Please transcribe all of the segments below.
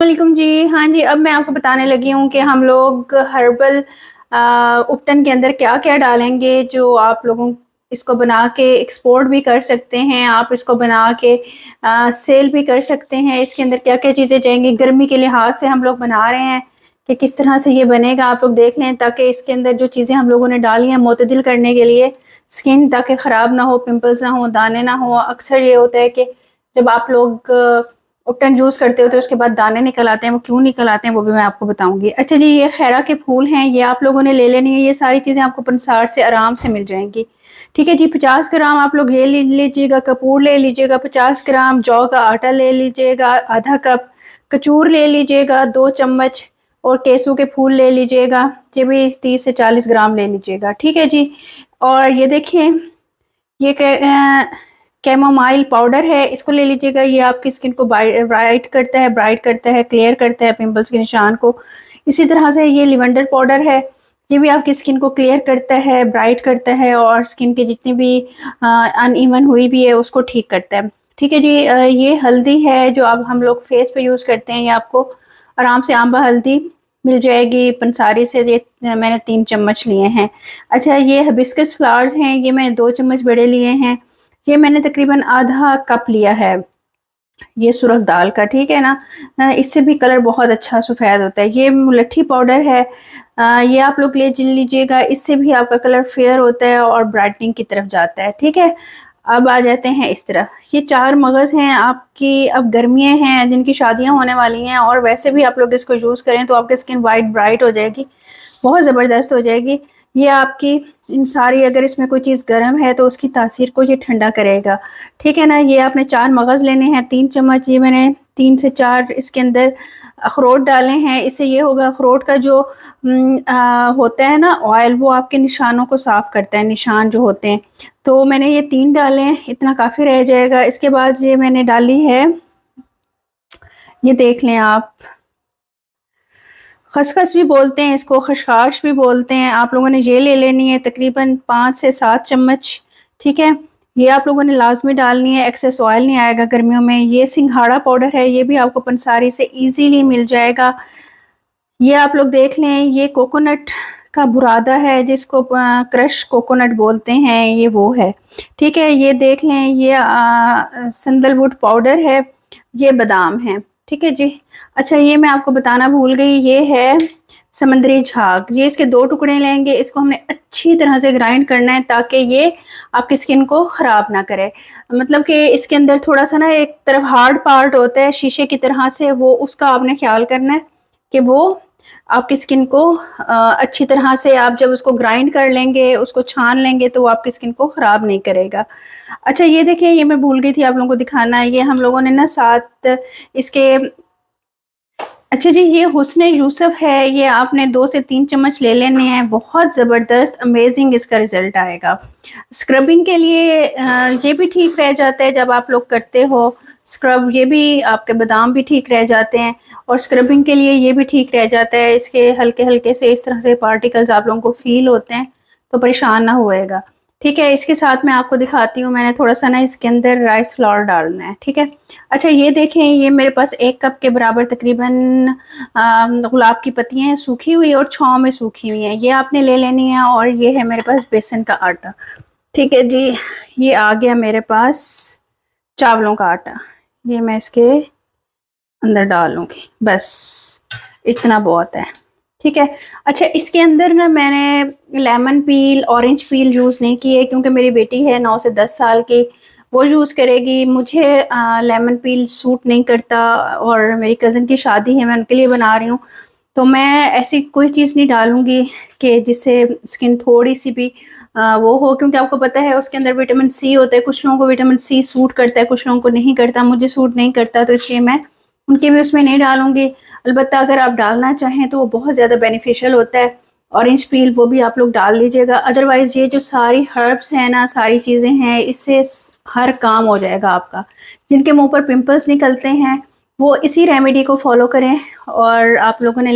वालेकुम जी। हाँ जी, अब मैं आपको बताने लगी हूँ कि हम लोग हर्बल उपटन के अंदर क्या क्या डालेंगे जो आप लोगों इसको बना के एक्सपोर्ट भी कर सकते हैं। आप इसको बना के सेल भी कर सकते हैं। इसके अंदर क्या क्या चीज़ें जाएंगी गर्मी के लिहाज से हम लोग बना रहे हैं कि किस तरह से ये बनेगा आप लोग देख लें, ताकि इसके अंदर जो चीज़ें हम लोगों ने डाली हैं मोतदिल करने के लिए स्किन, ताकि ख़राब ना हो, पिंपल्स ना हो, दाने ना हो। अक्सर ये होता है कि जब आप लोग उपटन यूज़ करते हो तो उसके बाद दाने निकल आते हैं, वो क्यों निकल आते हैं वो भी मैं आपको बताऊंगी। अच्छा जी, ये खैरा के फूल हैं, ये आप लोगों ने ले लेनी है। ये सारी चीज़ें आपको पंसार से आराम से मिल जाएंगी। ठीक है जी, 50 ग्राम आप लोग ले लीजिएगा कपूर ले लीजिएगा, 50 ग्राम जौ का आटा ले लीजिएगा, आधा कप कचूर ले लीजिएगा, 2 चम्मच, और केसू के फूल ले लीजिएगा, ये भी 30 से 40 ग्राम ले लीजिएगा। ठीक है जी। और ये देखें, ये कैमोमाइल पाउडर है, इसको ले लीजिएगा। ये आपकी स्किन को ब्राइट करता है, क्लियर करता है पिंपल्स के निशान को। इसी तरह से ये लिवेंडर पाउडर है, ये भी आपकी स्किन को क्लियर करता है, ब्राइट करता है, और स्किन की जितनी भी अनइवन हुई भी है उसको ठीक करता है। ठीक है जी। ये हल्दी है जो अब हम लोग फेस पे यूज़ करते हैं, ये आपको आराम से आंबा हल्दी मिल जाएगी पंसारी से। ये मैंने 3 चम्मच लिए हैं। अच्छा, ये हिबिस्कस फ्लावर्स हैं, ये मैंने 2 चम्मच बड़े लिए हैं। ये मैंने तकरीबन आधा कप लिया है, ये सुरख दाल का। ठीक है ना, इससे भी कलर बहुत अच्छा सफ़ेद होता है। ये मुलट्ठी पाउडर है, ये आप लोग ले लीजिएगा, इससे भी आपका कलर फेयर होता है और ब्राइटनिंग की तरफ जाता है। ठीक है, अब आ जाते हैं इस तरह। ये 4 मगज़ हैं आपकी। अब गर्मियाँ हैं, जिनकी शादियां होने वाली हैं, और वैसे भी आप लोग इसको यूज़ करें तो आपकी स्किन वाइट ब्राइट हो जाएगी, बहुत ज़बरदस्त हो जाएगी। ये आपकी इन सारी, अगर इसमें कोई चीज़ गर्म है तो उसकी तासीर को ये ठंडा करेगा। ठीक है ना। ये आपने 4 मगज़ लेने हैं, 3 चम्मच, ये मैंने 3 से 4 इसके अंदर अखरोट डाले हैं। इससे ये होगा, अखरोट का जो होता है ना ऑयल, वो आपके निशानों को साफ़ करता है, निशान जो होते हैं। तो मैंने ये 3 डाले हैं, इतना काफ़ी रह जाएगा। इसके बाद ये मैंने डाली है, ये देख लें आप, खसखस भी बोलते हैं इसको, खशखाश भी बोलते हैं। आप लोगों ने ये ले लेनी है तकरीबन 5 से 7 चम्मच। ठीक है, ये आप लोगों ने लाजमी डालनी है, एक्सेस ऑयल नहीं आएगा गर्मियों में। ये सिंघाड़ा पाउडर है, ये भी आपको पंसारी से इजीली मिल जाएगा। ये आप लोग देख लें, ये कोकोनट का बुरादा है, जिसको क्रश कोकोनट बोलते हैं, ये वो है। ठीक है, ये देख लें, ये संदलवुड पाउडर है, ये बादाम है। ठीक है जी। अच्छा, ये मैं आपको बताना भूल गई, ये है समंदरी झाग। ये इसके 2 टुकड़े लेंगे, इसको हमने अच्छी तरह से ग्राइंड करना है ताकि ये आपकी स्किन को ख़राब ना करे। मतलब कि इसके अंदर थोड़ा सा ना एक तरफ हार्ड पार्ट होता है शीशे की तरह से, वो उसका आपने ख्याल करना है कि वो आपकी स्किन को अच्छी तरह से, आप जब उसको ग्राइंड कर लेंगे, उसको छान लेंगे, तो वो आपकी स्किन को ख़राब नहीं करेगा। अच्छा, ये देखें, ये मैं भूल गई थी आप लोगों को दिखाना, ये हम लोगों ने ना साथ इसके, अच्छा जी, ये हुस्न यूसुफ है, ये आपने 2 से 3 चम्मच ले लेने हैं। बहुत ज़बरदस्त अमेजिंग इसका रिज़ल्ट आएगा। स्क्रबिंग के लिए ये भी ठीक रह जाता है जब आप लोग करते हो स्क्रब, ये भी आपके बादाम भी ठीक रह जाते हैं, और स्क्रबिंग के लिए ये भी ठीक रह जाता है। इसके हल्के हल्के से इस तरह से पार्टिकल्स आप लोगों को फील होते हैं, तो परेशान ना होएगा। ठीक है, इसके साथ मैं आपको दिखाती हूँ, मैंने थोड़ा सा ना इसके अंदर राइस फ्लावर डालना है। ठीक है। अच्छा, ये देखें, ये मेरे पास 1 कप के बराबर तकरीबन गुलाब की पत्तियाँ हैं, सूखी हुई और छाँव में सूखी हुई हैं, ये आपने ले लेनी है। और ये है मेरे पास बेसन का आटा। ठीक है जी, ये आ गया मेरे पास चावलों का आटा, ये मैं इसके अंदर डालूंगी, बस इतना बहुत है। ठीक है। अच्छा, इसके अंदर ना मैंने लेमन पील, ऑरेंज पील यूज़ नहीं की है, क्योंकि मेरी बेटी है 9 से 10 साल की, वो यूज़ करेगी। मुझे लेमन पील सूट नहीं करता, और मेरी कज़न की शादी है, मैं उनके लिए बना रही हूँ, तो मैं ऐसी कोई चीज़ नहीं डालूँगी कि जिससे स्किन थोड़ी सी भी वो हो, क्योंकि आपको पता है उसके अंदर विटामिन सी होता है। कुछ लोगों को विटामिन सी सूट करता है, कुछ लोगों को नहीं करता। मुझे सूट नहीं करता, तो इसलिए मैं उनके भी उसमें नहीं डालूँगी। अलबत्ता अगर आप डालना चाहें तो वो बहुत ज़्यादा बेनिफिशियल होता है, ऑरेंज पील वो भी आप लोग डाल लीजिएगा। अदरवाइज़ ये जो सारी हर्ब्स हैं ना, सारी चीज़ें हैं, इससे हर काम हो जाएगा आपका। जिनके मुंह पर पिंपल्स निकलते हैं वो इसी रेमेडी को फॉलो करें, और आप लोगों ने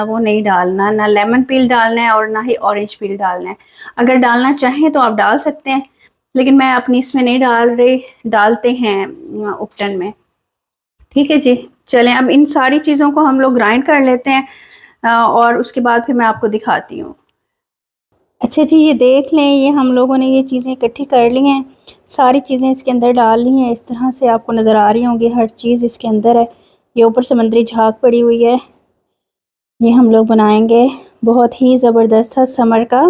वो नहीं डालना, ना लेमन पील डालना है और ना ही ऑरेंज पील डालना है। अगर डालना चाहें तो आप डाल सकते हैं, लेकिन मैं अपनी इसमें नहीं डाल रही, डालते हैं उपटन में। ठीक है जी। चलें अब इन सारी चीज़ों को हम लोग ग्राइंड कर लेते हैं और उसके बाद फिर मैं आपको दिखाती हूँ। अच्छा जी, ये देख लें, ये हम लोगों ने ये चीज़ें इकट्ठी कर ली हैं, सारी चीज़ें इसके अंदर डाल ली हैं। इस तरह से आपको नज़र आ रही होंगी, हर चीज़ इसके अंदर है। ये ऊपर समंदरी झाग पड़ी हुई है। ये हम लोग बनाएंगे बहुत ही ज़बरदस्त सा समर का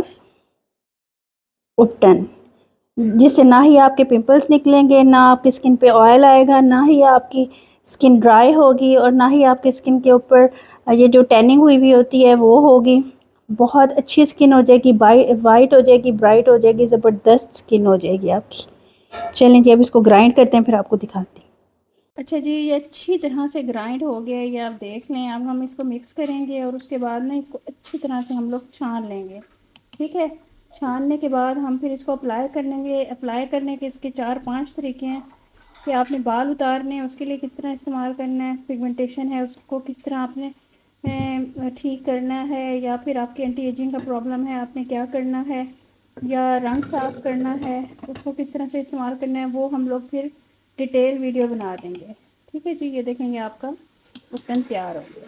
उपटन, जिससे ना ही आपके पिंपल्स निकलेंगे, ना आपकी स्किन पे ऑयल आएगा, ना ही आपकी स्किन ड्राई होगी, और ना ही आपकी स्किन के ऊपर ये जो टैनिंग हुई हुई होती है वो होगी। बहुत अच्छी स्किन हो जाएगी, वाइट हो जाएगी, ब्राइट हो जाएगी, ज़बरदस्त स्किन हो जाएगी आपकी। चलें जी, अब इसको ग्राइंड करते हैं, फिर आपको दिखाती हूँ। अच्छा जी, ये अच्छी तरह से ग्राइंड हो गया, ये आप देख लें। अब हम इसको मिक्स करेंगे और उसके बाद ना इसको अच्छी तरह से हम लोग छान लेंगे, ठीक है। छानने के बाद हम फिर इसको अप्लाई कर लेंगे। अप्लाई करने के इसके 4-5 तरीके हैं कि आपने बाल उतारने हैं, उसके लिए किस तरह इस्तेमाल करना है, पिगमेंटेशन है उसको किस तरह आपने ठीक करना है, या फिर आपके एंटी एजिंग का प्रॉब्लम है आपने क्या करना है, या रंग साफ़ करना है उसको किस तरह से इस्तेमाल करना है, वो हम लोग फिर डिटेल वीडियो बना देंगे, ठीक है जी। ये देखेंगे आपका उपटन तैयार हो गया।